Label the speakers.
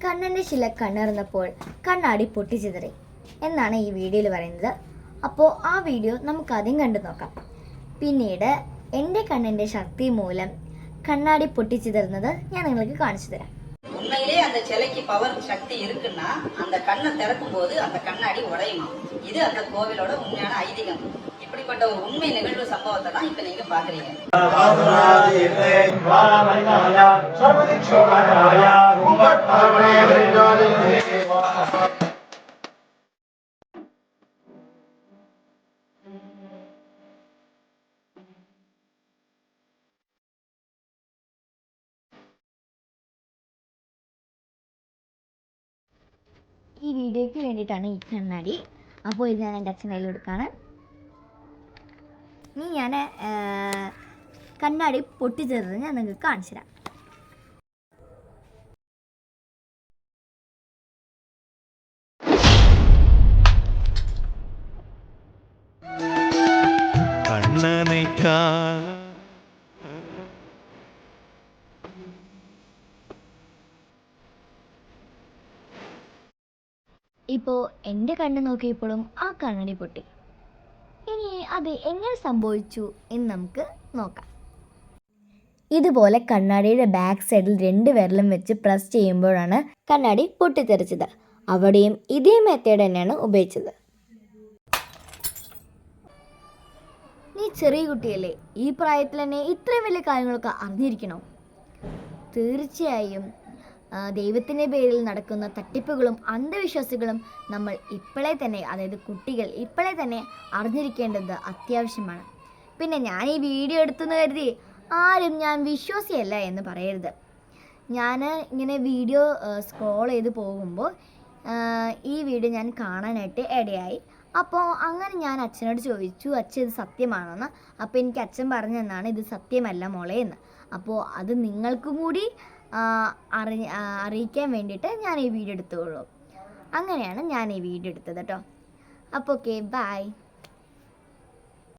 Speaker 1: കണ്ണൻ്റെ ശില കണ്ണിറന്നപ്പോൾ കണ്ണാടി പൊട്ടിച്ചിതറി എന്നാണ് ഈ വീഡിയോയിൽ പറയുന്നത്. അപ്പോൾ ആ വീഡിയോ നമുക്ക് ആദ്യം കണ്ടു നോക്കാം. പിന്നീട് എൻ്റെ കണ്ണിൻ്റെ ശക്തി മൂലം കണ്ണാടി പൊട്ടിച്ചിതറുന്നത് ഞാൻ നിങ്ങൾക്ക് കാണിച്ചു തരാം.
Speaker 2: உண்மையிலே அந்த சிலைக்கு பவர் சக்தி இருக்குன்னா அந்த கண்ணை திறக்கும் போது அந்த கண்ணாடி உடையுமா. இது அந்த கோவிலோட உண்மையான ஐதீகம். இப்படிப்பட்ட ஒரு உண்மை நிகழ்வு சம்பவத்தை தான் இப்ப நீங்க பாக்குறீங்க.
Speaker 1: ഈ വീഡിയോയ്ക്ക് വേണ്ടിയിട്ടാണ് ഈ കണ്ണാടി. അപ്പോൾ ഇത് ഞാൻ എൻ്റെ അച്ഛൻ്റെ കയ്യിൽ കൊടുക്കുകയാണ്. ഇനി ഞാൻ കണ്ണാടി പൊട്ടിച്ചേർന്നത് ഞാൻ നിങ്ങൾക്ക് കാണിച്ചു തരാം. ഇപ്പോൾ എൻ്റെ കണ്ണ് നോക്കിയപ്പോഴും ആ കണ്ണാടി പൊട്ടി. ഇനി അത് എങ്ങനെ സംഭവിച്ചു എന്ന് നമുക്ക് നോക്കാം. ഇതുപോലെ കണ്ണാടിയുടെ ബാക്ക് സൈഡിൽ 2 വിരലും വെച്ച് പ്രസ് ചെയ്യുമ്പോഴാണ് കണ്ണാടി പൊട്ടിത്തെറിച്ചത്. അവിടെയും ഇതേ മെത്തേഡ് തന്നെയാണ് ഉപയോഗിച്ചത്. നീ ചെറിയ കുട്ടിയല്ലേ, ഈ പ്രായത്തിൽ തന്നെ ഇത്രയും വലിയ കാര്യങ്ങളൊക്കെ അറിഞ്ഞിരിക്കണോ? തീർച്ചയായും ദൈവത്തിൻ്റെ പേരിൽ നടക്കുന്ന തട്ടിപ്പുകളും അന്ധവിശ്വാസികളും നമ്മൾ ഇപ്പോഴേ തന്നെ, അതായത് കുട്ടികൾ ഇപ്പോഴേ തന്നെ അറിഞ്ഞിരിക്കേണ്ടത് അത്യാവശ്യമാണ്. പിന്നെ ഞാൻ ഈ വീഡിയോ എടുത്തെന്ന് കരുതി ആരും ഞാൻ വിശ്വാസിയല്ല എന്ന് പറയരുത്. ഞാൻ ഇങ്ങനെ വീഡിയോ സ്ക്രോൾ ചെയ്ത് പോകുമ്പോൾ ഈ വീഡിയോ ഞാൻ കാണാനായിട്ട് ഇടയായി. അപ്പോൾ അങ്ങനെ ഞാൻ അച്ഛനോട് ചോദിച്ചു, അച്ഛൻ ഇത് സത്യമാണെന്ന്. അപ്പോൾ എനിക്ക് അച്ഛൻ പറഞ്ഞു തന്നാണ് ഇത് സത്യമല്ല മോളെ എന്ന്. അപ്പോൾ അത് നിങ്ങൾക്കും കൂടി അറിയിക്കാൻ വേണ്ടിയിട്ട് ഞാൻ ഈ വീഡിയോ എടുത്തുള്ളൂ. അങ്ങനെയാണ് ഞാൻ ഈ വീഡിയോ എടുത്തത് കേട്ടോ. അപ്പോൾ ഓക്കെ, ബൈ.